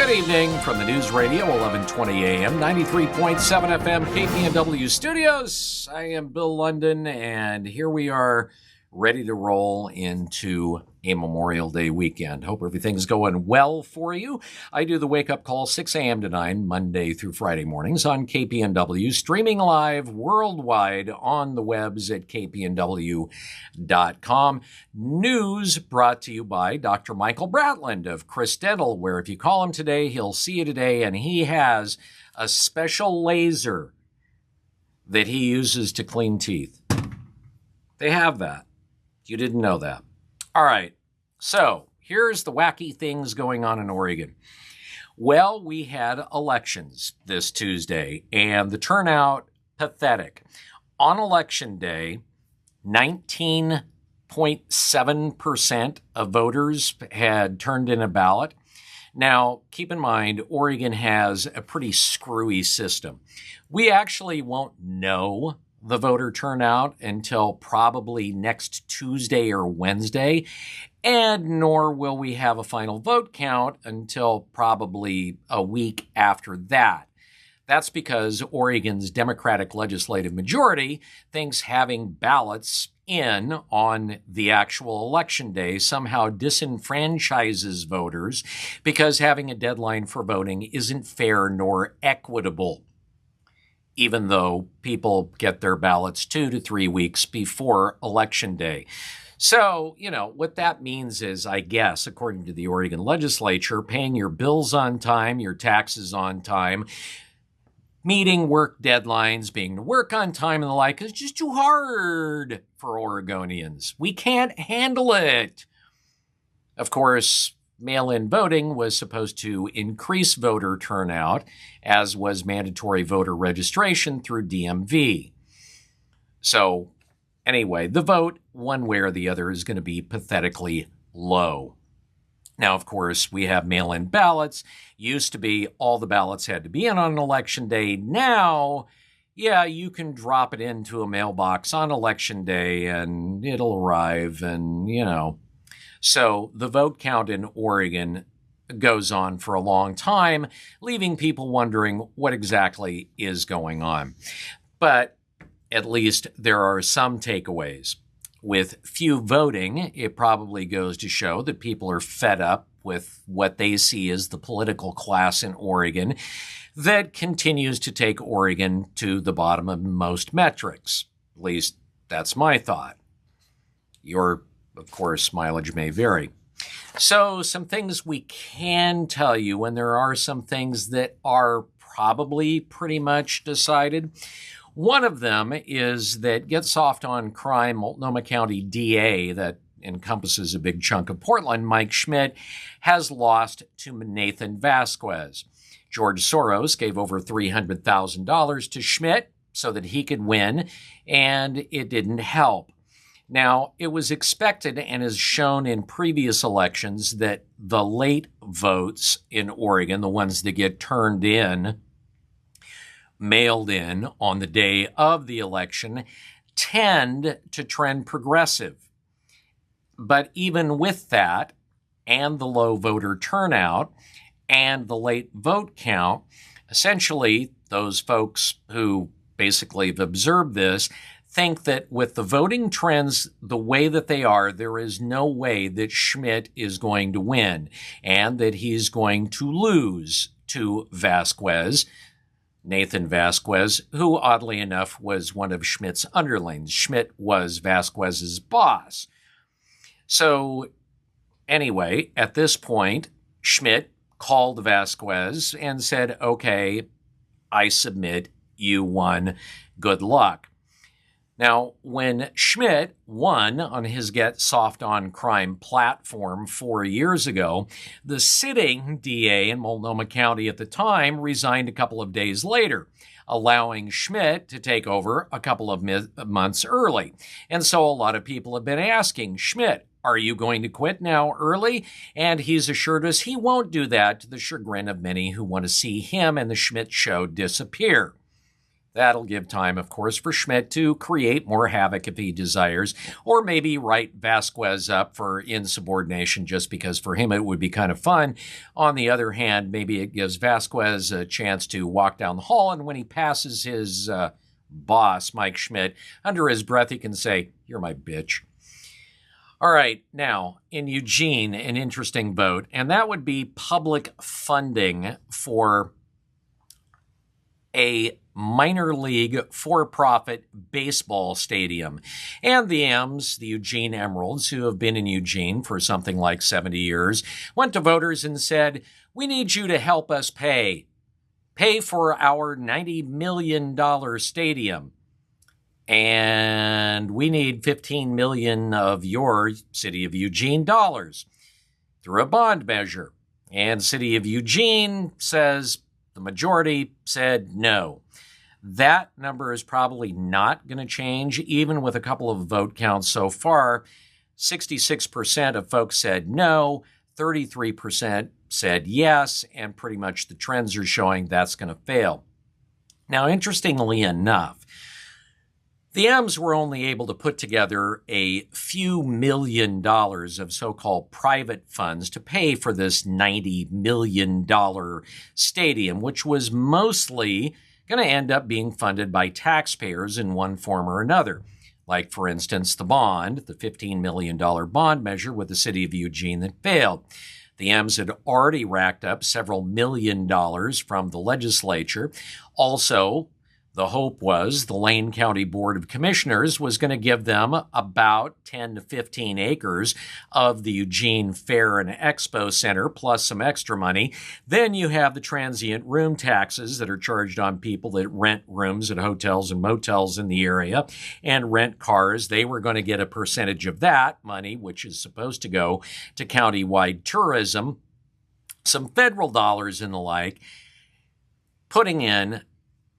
Good evening from the News Radio, 1120 AM, 93.7 FM, KPNW Studios. I am Bill Lundun, and here we are ready to roll into a Memorial Day weekend. Hope everything's going well for you. I do the wake-up call 6 a.m. to 9, Monday through Friday mornings on KPNW, streaming live worldwide on the webs at kpnw.com. News brought to you by Dr. Michael Bratland of Chris Dental, where if you call him today, he'll see you today, and he has a special laser that he uses to clean teeth. They have that. You didn't know that. All right, so here's the wacky things going on in Oregon. Well, we had elections this Tuesday, and the turnout, pathetic. On Election Day, 19.7% of voters had turned in a ballot. Now, keep in mind, Oregon has a pretty screwy system. We actually won't know the voter turnout until probably next Tuesday or Wednesday, and nor will we have a final vote count until probably a week after that. That's because Oregon's Democratic legislative majority thinks having ballots in on the actual election day somehow disenfranchises voters because having a deadline for voting isn't fair nor equitable, even though people get their ballots 2 to 3 weeks before Election Day. So, what that means is, I guess, according to the Oregon legislature, paying your bills on time, your taxes on time, meeting work deadlines, being to work on time and the like is just too hard for Oregonians. We can't handle it. Of course, mail-in voting was supposed to increase voter turnout, as was mandatory voter registration through DMV. So, anyway, the vote, one way or the other, is going to be pathetically low. Now, of course, we have mail-in ballots. Used to be all the ballots had to be in on Election Day. Now, yeah, you can drop it into a mailbox on Election Day and it'll arrive and, So the vote count in Oregon goes on for a long time, leaving people wondering what exactly is going on. But at least there are some takeaways. With few voting, it probably goes to show that people are fed up with what they see as the political class in Oregon that continues to take Oregon to the bottom of most metrics. At least that's my thought. Of course, mileage may vary. So some things we can tell you, and there are some things that are probably pretty much decided. One of them is that Get Soft on Crime Multnomah County DA, that encompasses a big chunk of Portland, Mike Schmidt, has lost to Nathan Vasquez. George Soros gave over $300,000 to Schmidt so that he could win, and it didn't help. Now, it was expected and is shown in previous elections that the late votes in Oregon, the ones that get turned in, mailed in on the day of the election, tend to trend progressive. But even with that, and the low voter turnout, and the late vote count, essentially those folks who basically have observed this think that with the voting trends the way that they are, there is no way that Schmidt is going to win and that he's going to lose to Vasquez, Nathan Vasquez, who oddly enough was one of Schmidt's underlings. Schmidt was Vasquez's boss. So anyway, at this point, Schmidt called Vasquez and said, okay, I submit, you won, good luck. Now, when Schmidt won on his Get Soft on Crime platform 4 years ago, the sitting DA in Multnomah County at the time resigned a couple of days later, allowing Schmidt to take over a couple of months early. And so a lot of people have been asking, Schmidt, are you going to quit now early? And he's assured us he won't do that, to the chagrin of many who want to see him and the Schmidt show disappear. That'll give time, of course, for Schmidt to create more havoc if he desires, or maybe write Vasquez up for insubordination just because for him it would be kind of fun. On the other hand, maybe it gives Vasquez a chance to walk down the hall, and when he passes his boss, Mike Schmidt, under his breath, he can say, "You're my bitch." All right, now, in Eugene, an interesting vote, and that would be public funding for a minor league for-profit baseball stadium. And the M's, the Eugene Emeralds, who have been in Eugene for something like 70 years, went to voters and said, "We need you to help us pay for our $90 million stadium. And we need $15 million of your City of Eugene dollars through a bond measure." And City of Eugene says, the majority said no. That number is probably not going to change, even with a couple of vote counts so far. 66% of folks said no, 33% said yes, and pretty much the trends are showing that's going to fail. Now, interestingly enough, the M's were only able to put together a few $1 million of so-called private funds to pay for this $90 million stadium, which was mostly going to end up being funded by taxpayers in one form or another. Like, for instance, the bond, the $15 million bond measure with the City of Eugene that failed. The M's had already racked up several $1 million from the legislature. Also, the hope was the Lane County Board of Commissioners was going to give them about 10 to 15 acres of the Eugene Fair and Expo Center, plus some extra money. Then you have the transient room taxes that are charged on people that rent rooms at hotels and motels in the area and rent cars. They were going to get a percentage of that money, which is supposed to go to countywide tourism, some federal dollars and the like, putting in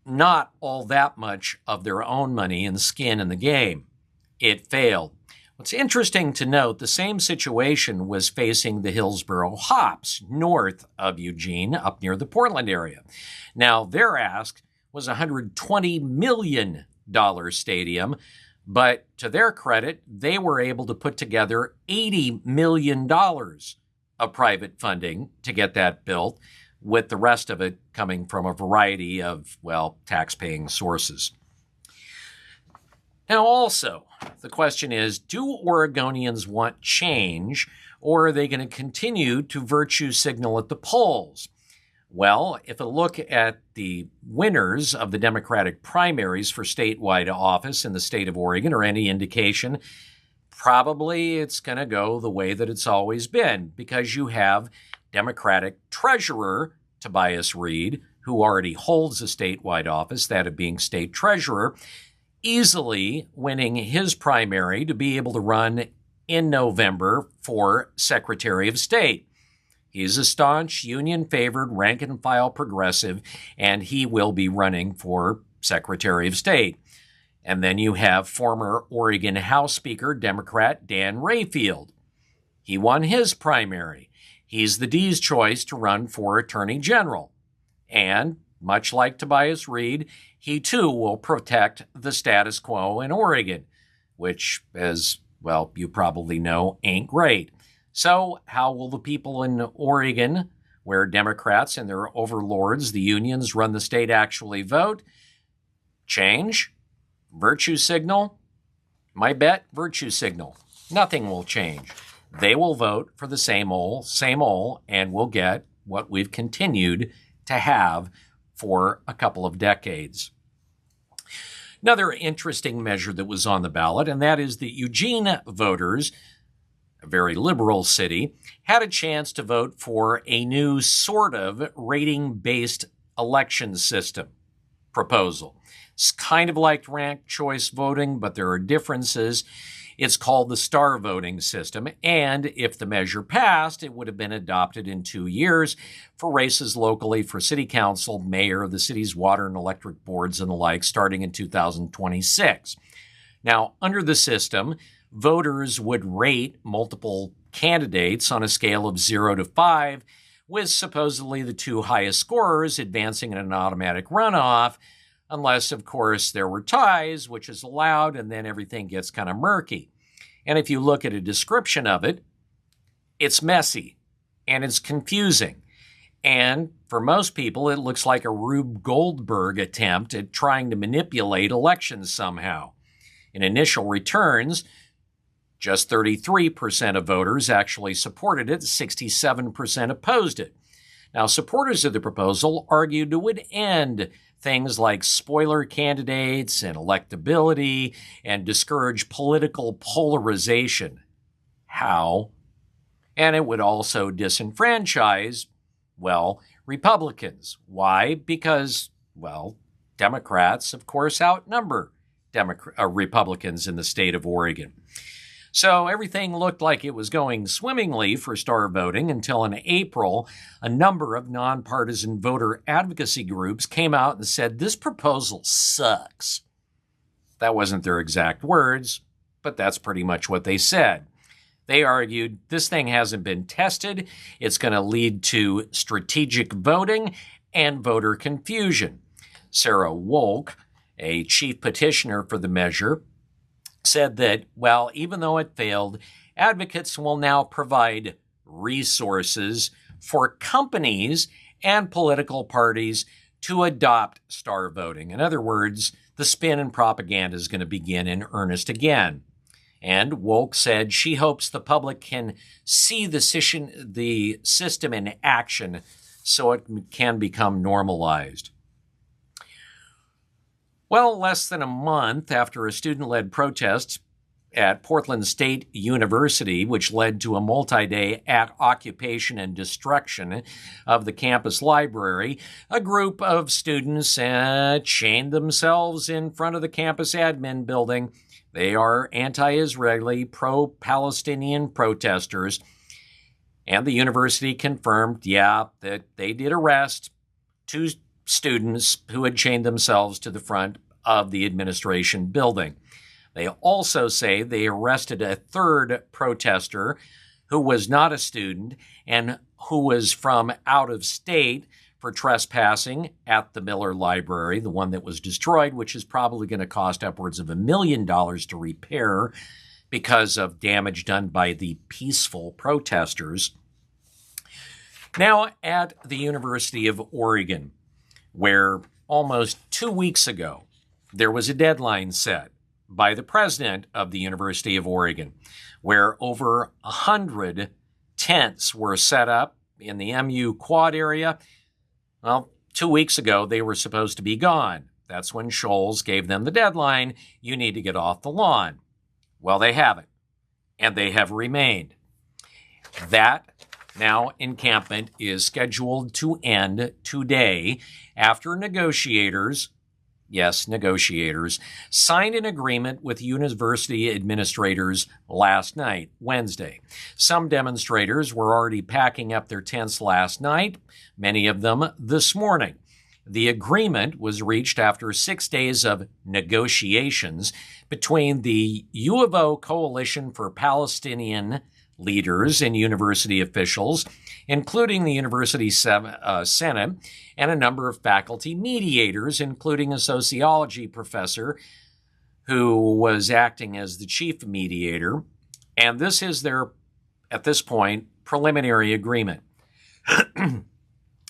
not all that much of their own money and skin in the game. It failed. What's interesting to note, the same situation was facing the Hillsboro Hops, north of Eugene, up near the Portland area. Now, their ask was a $120 million stadium, but to their credit, they were able to put together $80 million of private funding to get that built, with the rest of it coming from a variety of, well, tax-paying sources. Now, also, the question is, do Oregonians want change, or are they going to continue to virtue signal at the polls? Well, if a look at the winners of the Democratic primaries for statewide office in the state of Oregon are any indication, probably it's going to go the way that it's always been, because you have Democratic Treasurer Tobias Reed, who already holds a statewide office, that of being state treasurer, easily winning his primary to be able to run in November for Secretary of State. He's a staunch, union-favored, rank-and-file progressive, and he will be running for Secretary of State. And then you have former Oregon House Speaker, Democrat Dan Rayfield. He won his primary. He's the D's choice to run for Attorney General. And, much like Tobias Reed, he too will protect the status quo in Oregon, which, as well, you probably know, ain't great. So, how will the people in Oregon, where Democrats and their overlords, the unions, run the state, actually vote? Change? Virtue signal? My bet, virtue signal. Nothing will change. They will vote for the same old, and we'll get what we've continued to have for a couple of decades. Another interesting measure that was on the ballot, and that is that Eugene voters, a very liberal city, had a chance to vote for a new sort of rating-based election system proposal. It's kind of like ranked choice voting, but there are differences. It's called the star voting system, and if the measure passed, it would have been adopted in 2 years for races locally for city council, mayor, the city's water and electric boards, and the like, starting in 2026. Now, under the system, voters would rate multiple candidates on a scale of 0 to 5, with supposedly the two highest scorers advancing in an automatic runoff, unless, of course, there were ties, which is allowed, and then everything gets kind of murky. And if you look at a description of it, it's messy and it's confusing. And for most people, it looks like a Rube Goldberg attempt at trying to manipulate elections somehow. In initial returns, just 33% of voters actually supported it, 67% opposed it. Now, supporters of the proposal argued it would end things like spoiler candidates and electability and discourage political polarization. How? And it would also disenfranchise, well, Republicans. Why? Because, well, Democrats, of course, outnumber Republicans in the state of Oregon. So everything looked like it was going swimmingly for star voting until in April, a number of nonpartisan voter advocacy groups came out and said, this proposal sucks. That wasn't their exact words, but that's pretty much what they said. They argued this thing hasn't been tested. It's going to lead to strategic voting and voter confusion. Sarah Wolk, a chief petitioner for the measure, said that, well, even though it failed, advocates will now provide resources for companies and political parties to adopt star voting. In other words, the spin and propaganda is going to begin in earnest again. And Wolk said she hopes the public can see the system in action so it can become normalized. Well, less than a month after a student-led protest at Portland State University, which led to a multi-day occupation and destruction of the campus library, a group of students chained themselves in front of the campus admin building. They are anti-Israeli, pro-Palestinian protesters, and the university confirmed, that they did arrest 2 students who had chained themselves to the front of the administration building. They also say they arrested a 3rd protester who was not a student and who was from out of state for trespassing at the Miller Library, the one that was destroyed, which is probably going to cost upwards of $1 million to repair because of damage done by the peaceful protesters. Now, at the University of Oregon, where almost 2 weeks ago, there was a deadline set by the president of the University of Oregon, where over 100 tents were set up in the MU Quad area. Well, 2 weeks ago, they were supposed to be gone. That's when Scholes gave them the deadline. You need to get off the lawn. Well, they haven't, and they have remained. That now encampment is scheduled to end today after negotiators, signed an agreement with university administrators last night, Wednesday. Some demonstrators were already packing up their tents last night, many of them this morning. The agreement was reached after 6 days of negotiations between the U of O Coalition for Palestinian Leaders and university officials, including the University Senate, and a number of faculty mediators, including a sociology professor who was acting as the chief mediator. And this is their, at this point, preliminary agreement.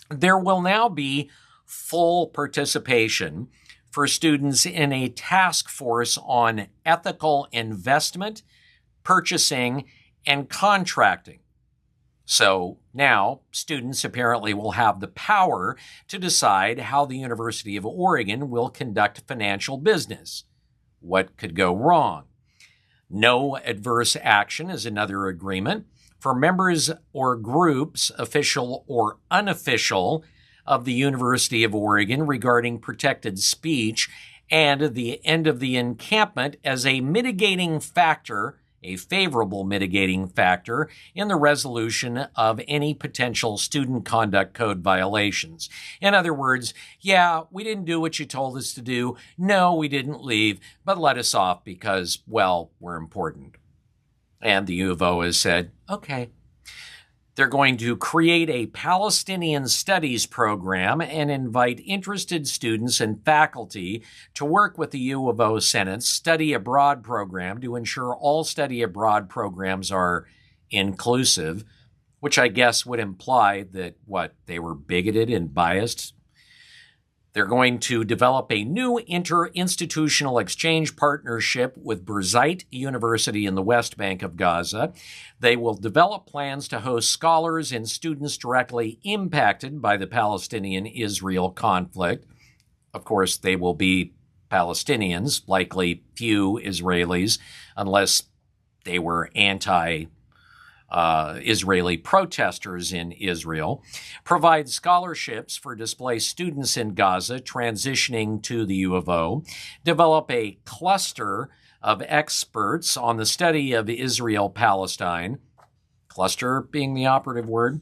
There will now be full participation for students in a task force on ethical investment, purchasing, and contracting. So now students apparently will have the power to decide how the University of Oregon will conduct financial business. What could go wrong? No adverse action is another agreement for members or groups, official or unofficial, of the University of Oregon regarding protected speech, and the end of the encampment as a mitigating factor, a favorable mitigating factor in the resolution of any potential student conduct code violations. In other words, we didn't do what you told us to do. No, we didn't leave, but let us off because, well, we're important. And the U of O has said, okay. They're going to create a Palestinian studies program and invite interested students and faculty to work with the U of O Senate's study abroad program to ensure all study abroad programs are inclusive, which I guess would imply that, they were bigoted and biased. They're going to develop a new interinstitutional exchange partnership with Birzeit University in the West Bank of Gaza. They will develop plans to host scholars and students directly impacted by the Palestinian-Israel conflict. Of course, they will be Palestinians, likely few Israelis, unless they were Israeli protesters in Israel, provide scholarships for displaced students in Gaza transitioning to the U of O, develop a cluster of experts on the study of Israel-Palestine, cluster being the operative word.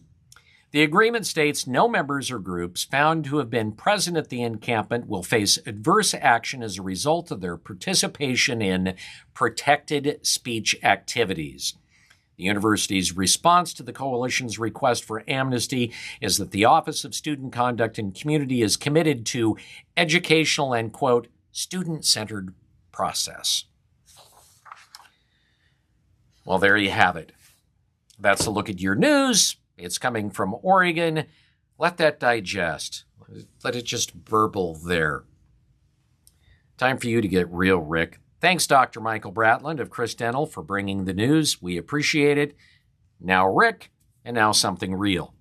The agreement states no members or groups found to have been present at the encampment will face adverse action as a result of their participation in protected speech activities. The university's response to the coalition's request for amnesty is that the Office of Student Conduct and Community is committed to educational and, quote, student-centered process. Well, there you have it. That's a look at your news. It's coming from Oregon. Let that digest. Let it just burble there. Time for you to get real, Rick. Thanks, Dr. Michael Bratland of Chris Dental, for bringing the news. We appreciate it. Now, Rick, and now something real.